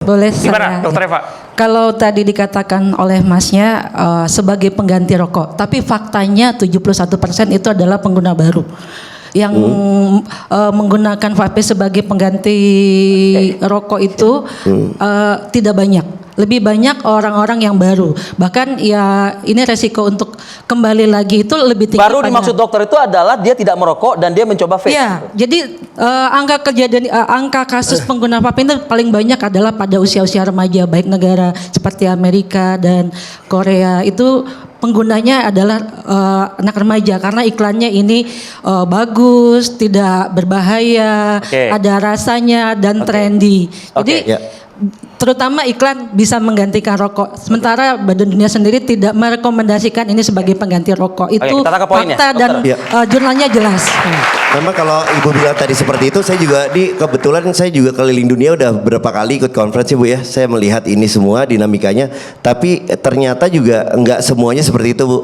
Boleh Gimana, saya? Dokter Eva? Kalau tadi dikatakan oleh Masnya sebagai pengganti rokok, tapi faktanya 71% itu adalah pengguna baru yang menggunakan vape sebagai pengganti rokok itu tidak banyak. Lebih banyak orang-orang yang baru. Bahkan ya ini resiko untuk kembali lagi itu lebih tinggi. Baru dimaksud dokter itu adalah dia tidak merokok dan dia mencoba vape. Ya, jadi angka kasus pengguna vape itu paling banyak adalah pada usia-usia remaja, baik negara seperti Amerika dan Korea itu penggunanya adalah anak remaja karena iklannya ini bagus, tidak berbahaya, ada rasanya dan trendy. Jadi terutama iklan bisa menggantikan rokok. Sementara Badan Dunia sendiri tidak merekomendasikan ini sebagai pengganti rokok. Itu fakta dan jurnalnya jelas. Memang kalau Ibu bilang tadi seperti itu, saya juga kebetulan saya juga keliling dunia udah berapa kali ikut conference Bu ya. Saya melihat ini semua dinamikanya, tapi ternyata juga enggak semuanya seperti itu Bu.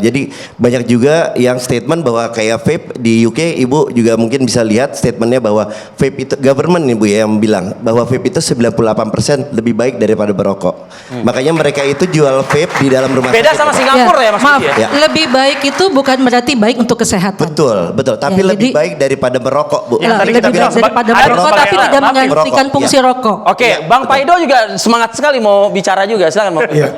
Jadi banyak juga yang statement bahwa kayak vape di UK, Ibu juga mungkin bisa lihat statementnya bahwa vape itu government nih Bu ya yang bilang bahwa vape itu 98% lebih baik daripada berokok. Makanya mereka itu jual vape di dalam rumah. Beda sama Singapura ya Mas. Maaf, lebih baik itu bukan berarti baik untuk kesehatan. Betul. Tapi lebih baik daripada merokok Bu. Lebih baik daripada merokok tapi tidak menggantikan fungsi rokok. Oke, Bang Paido juga semangat sekali mau bicara juga. Silakan Bang. Ya,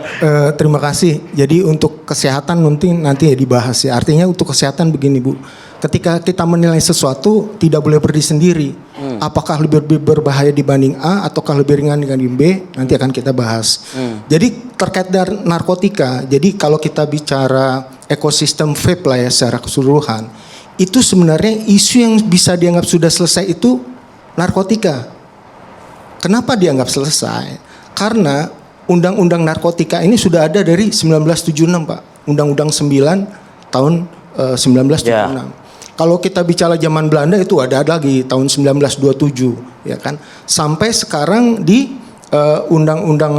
terima kasih. Jadi untuk kesehatan nanti ya dibahas ya. Artinya untuk kesehatan begini Bu. Ketika kita menilai sesuatu tidak boleh berdiri sendiri. Apakah lebih berbahaya dibanding A ataukah lebih ringan dibanding B? Nanti akan kita bahas. Jadi terkait dengan narkotika. Jadi kalau kita bicara ekosistem vape lah ya secara keseluruhan, itu sebenarnya isu yang bisa dianggap sudah selesai itu narkotika. Kenapa dianggap selesai? Karena undang-undang narkotika ini sudah ada dari 1976 Pak. Undang-undang 9 tahun 1976. Kalau kita bicara zaman Belanda itu ada lagi tahun 1927 ya kan. Sampai sekarang di Undang-Undang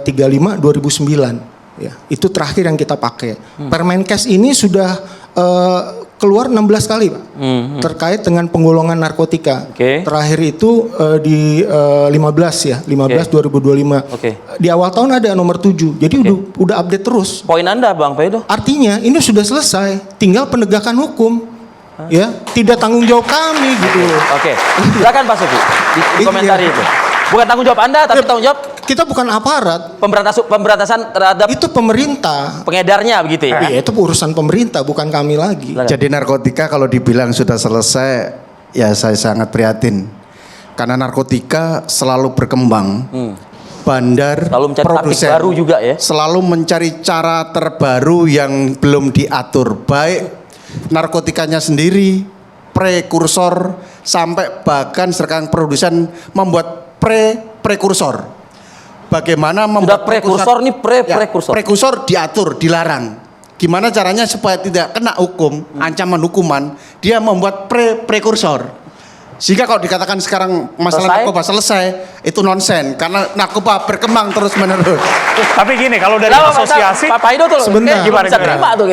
35 2009 ya. Itu terakhir yang kita pakai. Permenkes ini sudah keluar 16 kali Pak. Terkait dengan penggolongan narkotika. Terakhir itu di 15 ya, 15 2025. Di awal tahun ada nomor 7. Jadi udah update terus. Poin Anda Bang Paido? Artinya ini sudah selesai, tinggal penegakan hukum. Ya, tidak tanggung jawab kami gitu. Silakan Pak Suki di komentari itu. Bukan tanggung jawab Anda tapi tanggung jawab kita bukan aparat. Pemberantasan terhadap itu pemerintah. Pengedarnya begitu ya. Iya, itu urusan pemerintah bukan kami lagi. Jadi narkotika kalau dibilang sudah selesai, ya saya sangat prihatin. Karena narkotika selalu berkembang. Bandar, produsen baru juga ya. Selalu mencari cara terbaru yang belum diatur. Baik narkotikanya sendiri, prekursor, sampai bahkan sekarang produsen membuat prekursor. Bagaimana membuat prekursor nih prekursor? Prekursor diatur, dilarang. Gimana caranya supaya tidak kena hukum, ancaman hukuman? Dia membuat prekursor. Sehingga kalau dikatakan sekarang masalah narkoba selesai, itu nonsen karena narkoba berkembang terus menerus. Tapi gini, kalau dari asosiasi, Pak Paido tuh sebentar, gimana?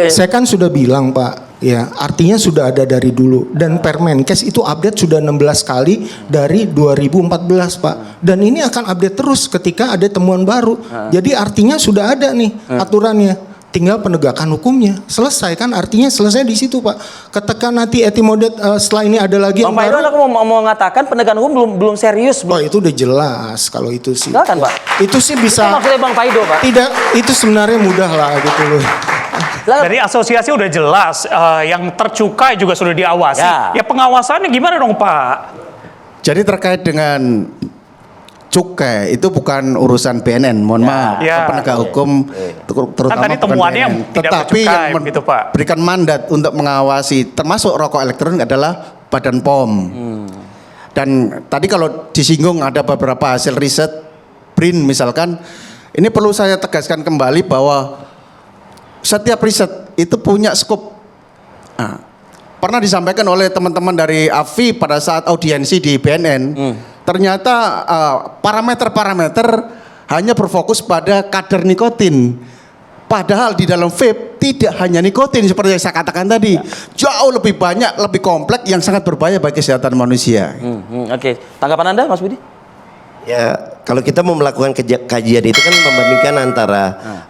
Saya kan sudah bilang Pak, ya artinya sudah ada dari dulu dan Permenkes itu update sudah 16 kali dari 2014 Pak. Dan ini akan update terus ketika ada temuan baru. Jadi artinya sudah ada nih aturannya. Tinggal penegakan hukumnya. Selesai kan, artinya selesai di situ Pak. Ketika nanti etimodet setelah ini ada lagi Bang Paido, aku mau mengatakan penegakan hukum belum serius. Oh itu udah jelas kalau itu sih. Silakan Pak. Itu sih bisa. Itu maksudnya Bang Paido Pak. Tidak, itu sebenarnya mudah lah gitu loh. Dari asosiasi udah jelas, yang tercukai juga sudah diawasi. Ya pengawasannya gimana dong Pak? Jadi terkait dengan cukai itu bukan urusan BNN, mohon maaf, penegak hukum terutama kan tadi temuannya yang tetapi yang memberikan mandat untuk mengawasi termasuk rokok elektronik adalah Badan POM. Dan tadi kalau disinggung ada beberapa hasil riset BRIN misalkan, ini perlu saya tegaskan kembali bahwa setiap riset itu punya skop. Pernah disampaikan oleh teman-teman dari AFI pada saat audiensi di BNN. Ternyata parameter-parameter hanya berfokus pada kadar nikotin. Padahal di dalam vape tidak hanya nikotin seperti yang saya katakan tadi. Jauh lebih banyak, lebih kompleks yang sangat berbahaya bagi kesehatan manusia. Oke, tanggapan Anda Mas Budi? Ya Kalau kita mau melakukan kajian itu kan membandingkan antara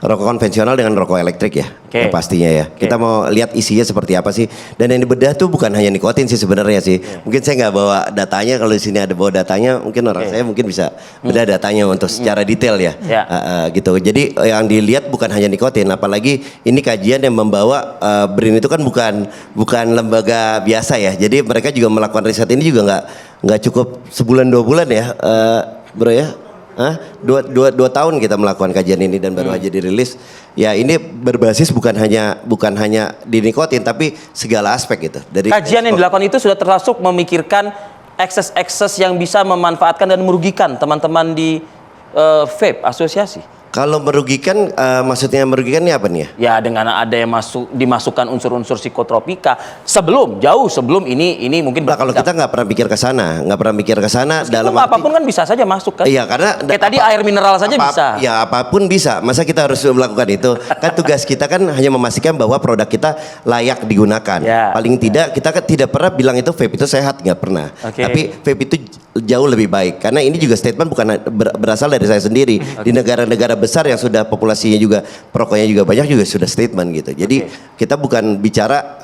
rokok konvensional dengan rokok elektrik ya, Oke. pastinya ya. Kita mau lihat isinya seperti apa sih. Dan yang dibedah tuh bukan hanya nikotin sih sebenarnya sih. Mungkin saya nggak bawa datanya. Kalau di sini ada bawa datanya, mungkin orang saya mungkin bisa bedah datanya untuk secara detail ya. Ya. Gitu. Jadi yang dilihat bukan hanya nikotin, apalagi ini kajian yang membawa BRIN itu kan bukan lembaga biasa ya. Jadi mereka juga melakukan riset ini juga nggak cukup sebulan 2 bulan ya, bro ya. Dua tahun kita melakukan kajian ini dan baru aja dirilis. Ya ini berbasis bukan hanya di nikotin tapi segala aspek gitu. Dari Kajian yang dilakukan itu sudah termasuk memikirkan ekses-ekses yang bisa memanfaatkan dan merugikan teman-teman di vape asosiasi. Kalau merugikan, maksudnya merugikan ini apa nih ya? Ya dengan ada yang dimasukkan unsur-unsur psikotropika jauh sebelum ini mungkin Nah, kalau kita nggak pernah mikir ke sana, dalam arti, apapun kan bisa saja masuk kan? Iya karena Kayak tadi air mineral saja bisa. Ya apapun bisa. Masa kita harus melakukan itu? Kan tugas kita kan hanya memastikan bahwa produk kita layak digunakan. Ya. Paling tidak kita kan tidak pernah bilang itu vape itu sehat, nggak pernah. Oke. Tapi vape itu jauh lebih baik karena ini juga statement bukan berasal dari saya sendiri. Di negara-negara besar yang sudah populasinya juga perokoknya juga banyak juga sudah statement gitu. Jadi kita bukan bicara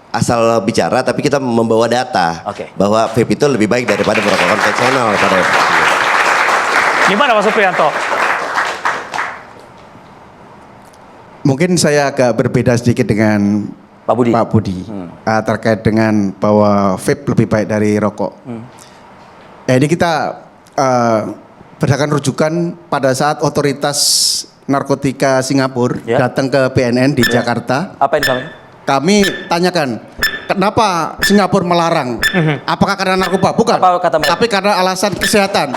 asal bicara tapi kita membawa data bahwa vape itu lebih baik daripada merokok konvensional pada. Gimana Mas Supriyanto? Mungkin saya agak berbeda sedikit dengan Pak Budi. Terkait dengan bahwa vape lebih baik dari rokok. Ini kita berdasarkan rujukan pada saat otoritas narkotika Singapura datang ke BNN di Jakarta. Apa yang disampaikan? Kami tanyakan, kenapa Singapura melarang? Apakah karena narkoba? Bukan. Apa kata mereka? Tapi karena alasan kesehatan.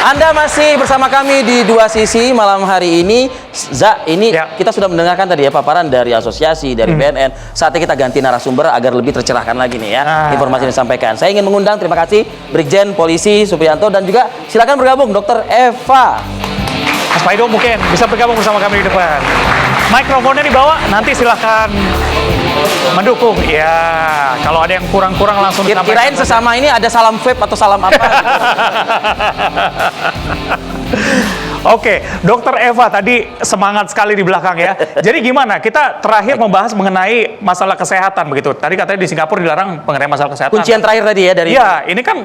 Anda masih bersama kami di Dua Sisi malam hari ini. Ini kita sudah mendengarkan tadi ya paparan dari asosiasi, dari BNN. Saatnya kita ganti narasumber agar lebih tercerahkan lagi nih ya informasi yang disampaikan. Saya ingin mengundang, terima kasih Brigjen Polisi Supriyanto dan juga silakan bergabung Dr. Eva. Mas Paido mungkin bisa bergabung bersama kami di depan. Mikrofonnya dibawa, nanti silahkan mendukung. Ya, kalau ada yang kurang-kurang langsung Kirain sesama ini ada salam vape atau salam apa gitu. Oke, Dokter Eva tadi semangat sekali di belakang ya. Jadi gimana? Kita terakhir membahas mengenai masalah kesehatan begitu. Tadi katanya di Singapura dilarang mengenai masalah kesehatan. Kuncian terakhir tadi ya dari. Ya, ini kan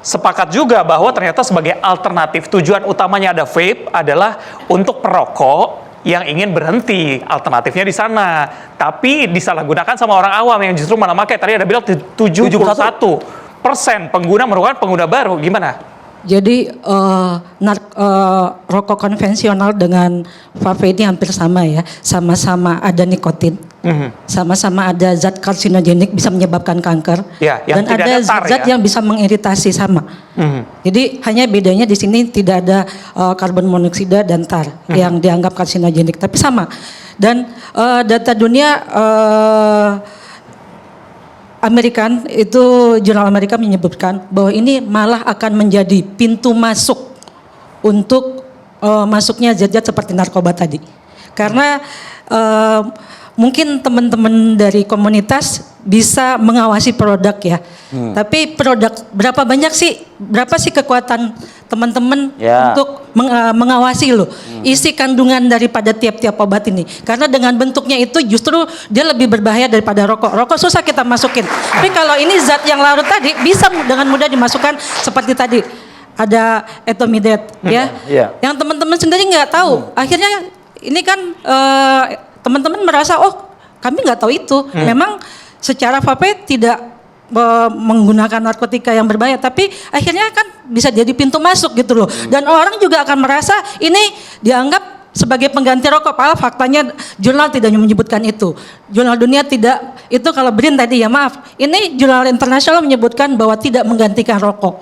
sepakat juga bahwa ternyata sebagai alternatif tujuan utamanya ada vape adalah untuk perokok yang ingin berhenti, alternatifnya di sana. Tapi disalahgunakan sama orang awam yang justru malah pakai. Tadi ada bilang 71% pengguna merupakan pengguna baru. Gimana? Jadi rokok konvensional dengan vape ini hampir sama ya, sama-sama ada nikotin, sama-sama ada zat karsinogenik bisa menyebabkan kanker, dan ada zat yang bisa mengiritasi sama. Jadi hanya bedanya di sini tidak ada karbon monoksida dan tar yang dianggap karsinogenik, tapi sama. Dan data dunia American itu jurnal Amerika menyebutkan bahwa ini malah akan menjadi pintu masuk untuk masuknya zat-zat seperti narkoba tadi. Karena mungkin teman-teman dari komunitas bisa mengawasi produk ya. Tapi produk berapa sih kekuatan teman-teman untuk mengawasi loh isi kandungan daripada tiap-tiap obat ini. Karena dengan bentuknya itu justru dia lebih berbahaya daripada rokok. Rokok susah kita masukin. Tapi kalau ini zat yang larut tadi bisa dengan mudah dimasukkan seperti tadi. Ada ethomidate ya. Yang teman-teman sendiri nggak tahu. Akhirnya ini kan teman-teman merasa kami nggak tahu itu. Memang secara vape tidak menggunakan narkotika yang berbahaya, tapi akhirnya kan bisa jadi pintu masuk gitu loh. Dan orang juga akan merasa ini dianggap sebagai pengganti rokok. Padahal faktanya jurnal tidak menyebutkan itu. Jurnal dunia tidak, itu kalau BRIN tadi ya maaf. Ini jurnal internasional menyebutkan bahwa tidak menggantikan rokok.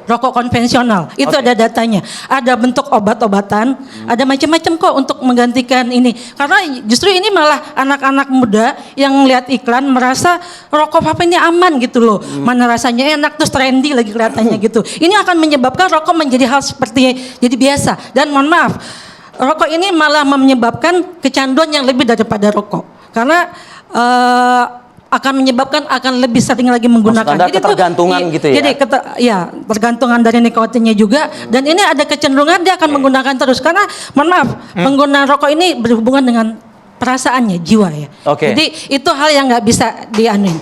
Rokok konvensional. Itu ada datanya. Ada bentuk obat-obatan, ada macam-macam kok untuk menggantikan ini. Karena justru ini malah anak-anak muda yang lihat iklan merasa rokok vape ini aman gitu loh. Mana rasanya enak terus trendy lagi kelihatannya gitu. Ini akan menyebabkan rokok menjadi hal seperti jadi biasa. Dan mohon maaf, rokok ini malah menyebabkan kecanduan yang lebih daripada rokok. Karena akan menyebabkan akan lebih sering lagi menggunakan. Maksud Anda ketergantungan gitu ya? Jadi tergantungan dari nikotinnya juga. Dan ini ada kecenderungan dia akan menggunakan terus karena mohon maaf pengguna rokok ini berhubungan dengan perasaannya, jiwa ya. Oke. Jadi itu hal yang nggak bisa dianuin.